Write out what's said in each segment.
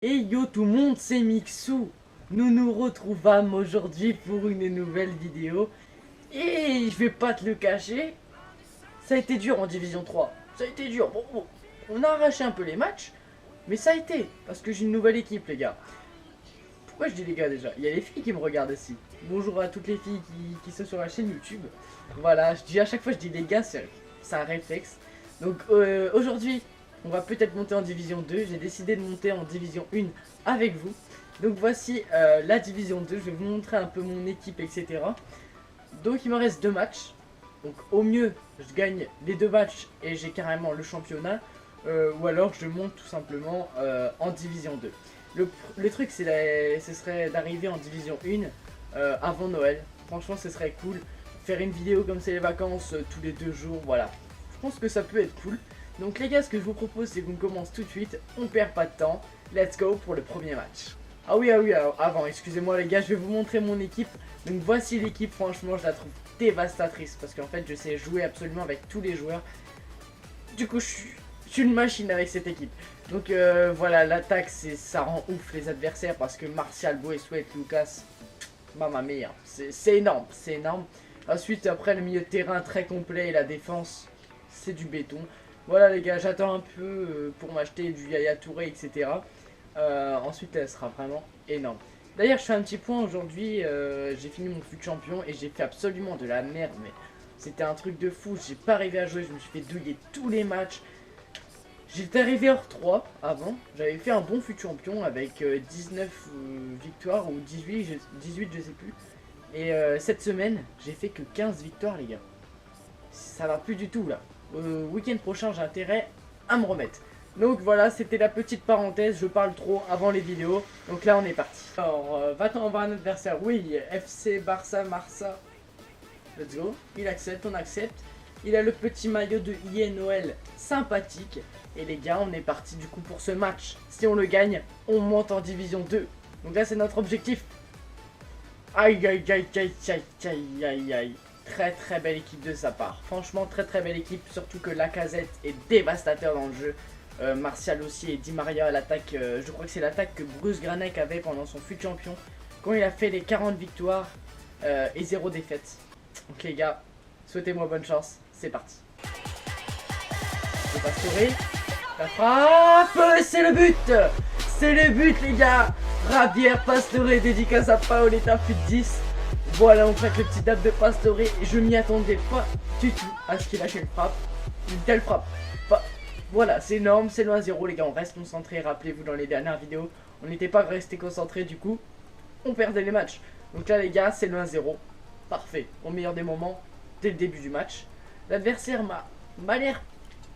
Et yo tout le monde, c'est Mixou. Nous nous retrouvons aujourd'hui pour une nouvelle vidéo. Et je vais pas te le cacher, ça a été dur en Division 3. Ça a été dur. Bon, on a arraché un peu les matchs, mais ça a été. Parce que j'ai une nouvelle équipe, les gars. Pourquoi je dis les gars déjà? Il y a les filles qui me regardent aussi. Bonjour à toutes les filles qui sont sur la chaîne YouTube. Voilà, je dis à chaque fois, je dis les gars, c'est un réflexe. Donc aujourd'hui, on va peut-être monter en Division 2. J'ai décidé de monter en Division 1 avec vous. Donc voici la Division 2. Je vais vous montrer un peu mon équipe, etc. Donc il me reste 2 matchs. Donc au mieux, je gagne les 2 matchs et j'ai carrément le championnat. Ou alors je monte tout simplement en Division 2. Le truc, ce serait d'arriver en Division 1 avant Noël. Franchement, ce serait cool. Faire une vidéo comme c'est les vacances tous les 2 jours, voilà. Je pense que ça peut être cool. Donc les gars, ce que je vous propose, c'est qu'on commence tout de suite. On perd pas de temps. Let's go pour le premier match. Ah oui, alors, avant, excusez-moi les gars, je vais vous montrer mon équipe. Donc voici l'équipe, franchement, je la trouve dévastatrice. Parce qu'en fait, je sais jouer absolument avec tous les joueurs. Du coup, je suis une machine avec cette équipe. Donc voilà, l'attaque, ça rend ouf les adversaires. Parce que Martial, Braithwaite, Lucas, mamma mia, c'est énorme, c'est énorme. Ensuite, après, le milieu de terrain très complet et la défense, c'est du béton. Voilà les gars, j'attends un peu pour m'acheter du Yaya Touré, etc. Ensuite, elle sera vraiment énorme. D'ailleurs, je fais un petit point aujourd'hui. J'ai fini mon fut champion et j'ai fait absolument de la merde. Mais c'était un truc de fou. J'ai pas arrivé à jouer. Je me suis fait douiller tous les matchs. J'étais arrivé hors 3 avant. J'avais fait un bon fut champion avec 19 victoires ou 18, je sais plus. Et cette semaine, j'ai fait que 15 victoires, les gars. Ça va plus du tout là. Week-end prochain, j'ai intérêt à me remettre. Donc voilà, c'était la petite parenthèse, je parle trop avant les vidéos. Donc là, on est parti. Alors, va-t-on voir un adversaire? Oui, FC Barça, Marsa. Let's go. Il accepte, on accepte. Il a le petit maillot de INOL sympathique. Et les gars, on est parti du coup pour ce match. Si on le gagne, on monte en Division 2. Donc là, c'est notre objectif. Aïe, aïe, aïe, aïe, aïe, aïe, aïe, aïe. Très belle équipe de sa part. Franchement, très belle équipe. Surtout que Lacazette est dévastateur dans le jeu. Martial aussi et Di Maria à l'attaque. Je crois que c'est l'attaque que Bruce Granek avait pendant son fut champion. Quand il a fait les 40 victoires et 0 défaite. Donc les gars, souhaitez-moi bonne chance. C'est parti. C'est Pastore. La frappe. C'est le but. C'est le but les gars. Javier Pastore, dédicace à Paoletta fut 10. Voilà, on fait le petit dab de Pastore. Je m'y attendais pas du tout à ce qu'il lâche une frappe. Une telle frappe. Voilà, c'est énorme, c'est le 1-0 les gars, on reste concentré. Rappelez-vous, dans les dernières vidéos, on n'était pas resté concentré, du coup, on perdait les matchs. Donc là les gars, c'est le 1-0. Parfait, au meilleur des moments, dès le début du match. L'adversaire m'a l'air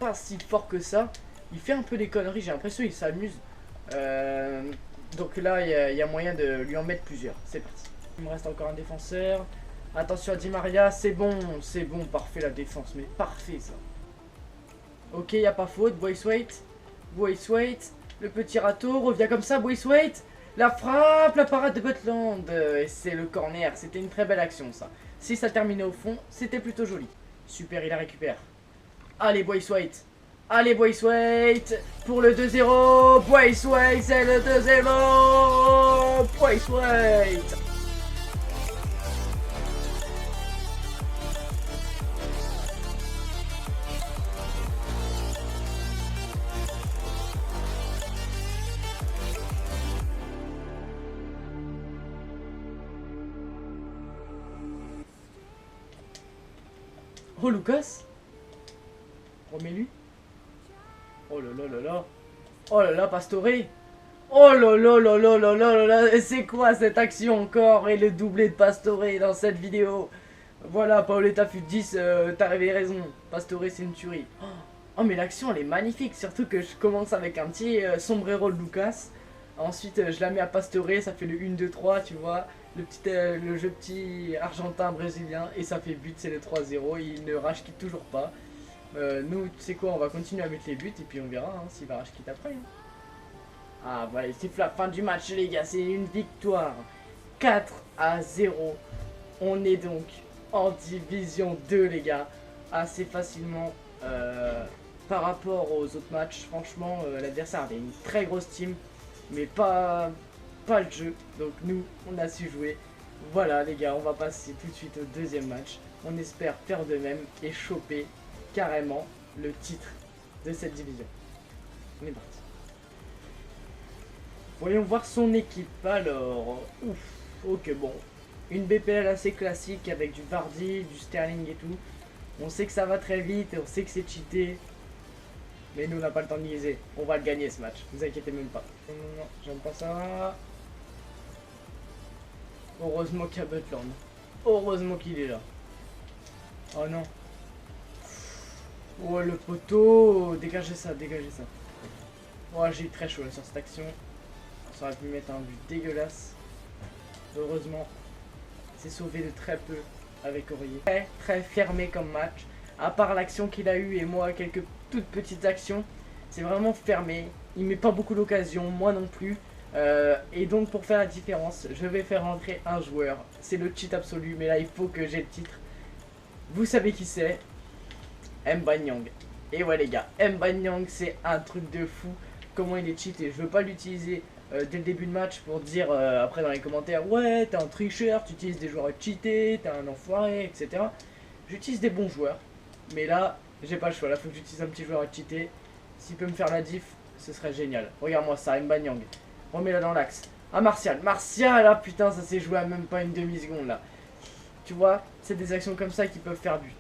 pas si fort que ça. Il fait un peu des conneries, j'ai l'impression qu'il s'amuse. Donc là, il y a moyen de lui en mettre plusieurs. C'est parti. Il me reste encore un défenseur. Attention à Di Maria, c'est bon, parfait la défense, mais parfait ça. Ok, y a pas faute, Braithwaite, le petit râteau, revient comme ça, Braithwaite, la frappe, la parade de Butland, et c'est le corner, c'était une très belle action ça. Si ça terminait au fond, c'était plutôt joli. Super, il la récupère. Allez, Braithwaite, pour le 2-0, Braithwaite, c'est le 2-0, Braithwaite. Oh Lucas, remets-lui. Oh là là là là. Oh là là Pastore. Oh là là là là là là là. C'est quoi cette action encore? Et le doublé de Pastore dans cette vidéo. Voilà, Paoletta fut 10, t'avais raison. Pastore c'est une tuerie. Oh mais l'action elle est magnifique. Surtout que je commence avec un petit sombrero de Lucas. Ensuite je la mets à Pastore, ça fait le 1-2-3 tu vois. Le jeu petit argentin brésilien. Et ça fait but, c'est le 3-0. Il ne rage quitte toujours pas. Nous, tu sais quoi, on va continuer à mettre les buts. Et puis on verra hein, s'il va rage quitte après. Hein. Ah voilà, il siffle la fin du match les gars. C'est une victoire. 4-0. On est donc en Division 2 les gars. Assez facilement. Par rapport aux autres matchs, franchement, l'adversaire avait une très grosse team. mais pas le jeu. Donc nous, on a su jouer. Voilà les gars, on va passer tout de suite au deuxième match. On espère faire de même et choper carrément le titre de cette division. On est parti. Voyons voir son équipe. Alors, ouf, ok bon. Une BPL assez classique avec du Vardy, du Sterling et tout. On sait que ça va très vite, on sait que c'est cheaté. Mais nous on n'a pas le temps de niaiser. On va le gagner ce match, vous inquiétez même pas. Non, j'aime pas ça. Heureusement qu'il y a Butland. Heureusement qu'il est là. Oh non. Oh le poteau. Dégagez ça, dégagez ça. Oh j'ai eu très chaud là sur cette action. Ça aurait pu mettre un but dégueulasse. Heureusement. C'est sauvé de très peu avec Aurier. Très fermé comme match. À part l'action qu'il a eu et moi quelques toutes petites actions. C'est vraiment fermé. Il met pas beaucoup d'occasions, moi non plus. Et donc pour faire la différence, je vais faire rentrer un joueur. C'est le cheat absolu, mais là il faut que j'ai le titre. Vous savez qui c'est? M'Banyang. Et ouais les gars, M'Banyang c'est un truc de fou. Comment il est cheaté. Je veux pas l'utiliser dès le début de match pour dire après dans les commentaires: ouais t'es un tricheur, tu utilises des joueurs cheatés, t'es un enfoiré, etc. J'utilise des bons joueurs. Mais là, j'ai pas le choix. Là faut que j'utilise un petit joueur cheaté. S'il peut me faire la diff, ce serait génial. Regarde-moi ça, M'Banyang. Remets-la dans l'axe. Ah Martial, Martial, là putain ça s'est joué à même pas une demi-seconde là. Tu vois, c'est des actions comme ça qui peuvent faire but.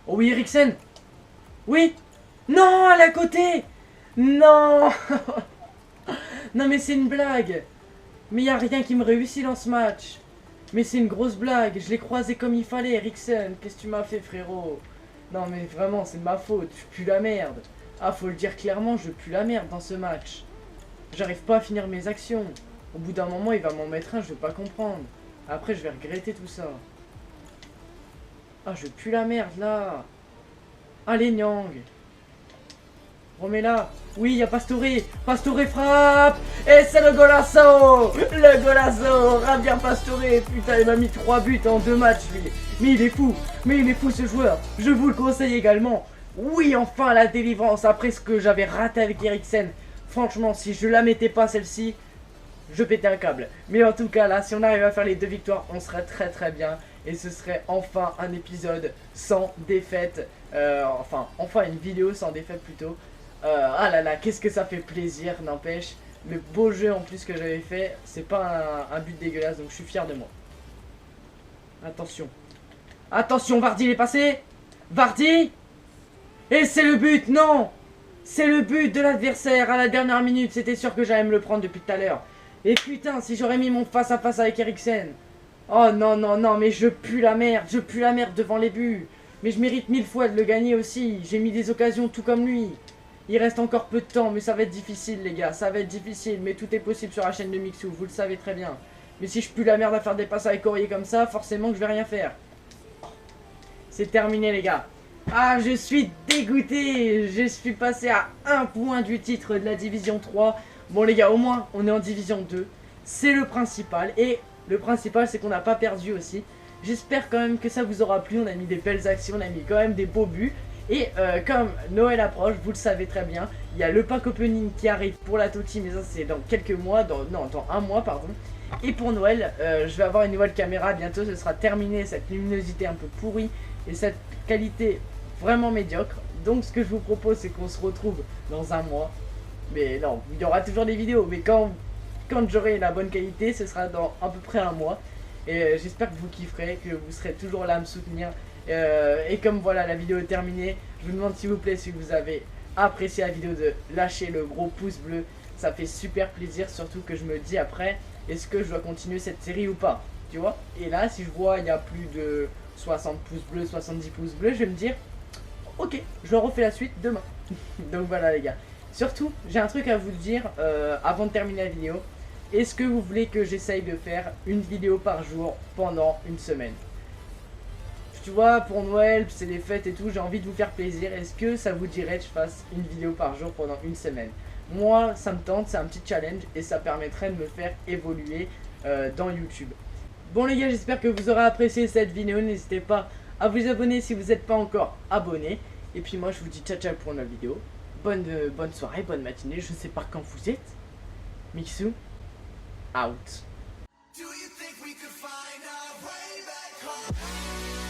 Oh oui Eriksen. Oui. Non, elle est à côté. Non. Non mais c'est une blague. Mais y a rien qui me réussit dans ce match. Mais c'est une grosse blague, je l'ai croisé comme il fallait Eriksen. Qu'est-ce que tu m'as fait frérot? Non mais vraiment c'est de ma faute, je pue la merde. Ah faut le dire clairement, je pue la merde dans ce match. J'arrive pas à finir mes actions. Au bout d'un moment il va m'en mettre un, je vais pas comprendre. Après je vais regretter tout ça. Ah je pue la merde là. Allez Nyang. Remets-la. Oui il y a Pastore. Pastore frappe. Et c'est le golasso. Le golasso. Javier Pastore. Putain il m'a mis 3 buts en 2 matchs lui. Mais il est fou. Mais il est fou ce joueur. Je vous le conseille également. Oui, enfin la délivrance après ce que j'avais raté avec Eriksen. Franchement, si je la mettais pas celle-ci, je pétais un câble. Mais en tout cas, là, si on arrive à faire les 2 victoires, on serait très très bien. Et ce serait enfin un épisode sans défaite. Enfin une vidéo sans défaite plutôt. Ah là là, qu'est-ce que ça fait plaisir, n'empêche. Le beau jeu en plus que j'avais fait, c'est pas un but dégueulasse, donc je suis fier de moi. Attention. Attention, Vardy, il est passé. Vardy. Et c'est le but, non! C'est le but de l'adversaire à la dernière minute. C'était sûr que j'allais me le prendre depuis tout à l'heure. Et putain, si j'aurais mis mon face à face avec Eriksen. Oh non, non, non, mais je pue la merde. Je pue la merde devant les buts. Mais je mérite 1000 fois de le gagner aussi. J'ai mis des occasions tout comme lui. Il reste encore peu de temps, mais ça va être difficile les gars. Ça va être difficile, mais tout est possible sur la chaîne de Mixou. Vous le savez très bien. Mais si je pue la merde à faire des passes avec Aurier comme ça, forcément que je vais rien faire. C'est terminé les gars. Ah, je suis dégoûté. Je suis passé à 1 point du titre de la division 3. Bon les gars, au moins on est en division 2. C'est le principal. Et le principal c'est qu'on n'a pas perdu aussi. J'espère quand même que ça vous aura plu. On a mis des belles actions, on a mis quand même des beaux buts. Et comme Noël approche, vous le savez très bien, il y a le pack opening qui arrive pour la Totti. Mais ça c'est dans quelques mois, dans 1 mois pardon. Et pour Noël, je vais avoir une nouvelle caméra. Bientôt ce sera terminé, cette luminosité un peu pourrie. Et cette qualité vraiment médiocre. Donc ce que je vous propose c'est qu'on se retrouve dans 1 mois. Mais non, il y aura toujours des vidéos. Mais quand j'aurai la bonne qualité, ce sera dans à peu près 1 mois. Et j'espère que vous kifferez, que vous serez toujours là à me soutenir. Et comme voilà, la vidéo est terminée, je vous demande s'il vous plaît, si vous avez apprécié la vidéo, de lâcher le gros pouce bleu. Ça fait super plaisir, surtout que je me dis après, est-ce que je dois continuer cette série ou pas, tu vois. Et là, si je vois il y a plus de 60 pouces bleus, 70 pouces bleus, je vais me dire ok, je refais la suite demain. Donc voilà les gars. Surtout, j'ai un truc à vous dire avant de terminer la vidéo. Est-ce que vous voulez que j'essaye de faire une vidéo par jour pendant une semaine? Tu vois, pour Noël, c'est les fêtes et tout, j'ai envie de vous faire plaisir. Est-ce que ça vous dirait que je fasse une vidéo par jour pendant une semaine? Moi, ça me tente, c'est un petit challenge et ça permettrait de me faire évoluer dans YouTube. Bon les gars, j'espère que vous aurez apprécié cette vidéo. N'hésitez pas à vous abonner si vous n'êtes pas encore abonné. Et puis moi, je vous dis ciao ciao pour une autre vidéo. bonne soirée, bonne matinée, je sais pas quand vous êtes. Mixou, out. Do you think we could find our way back home?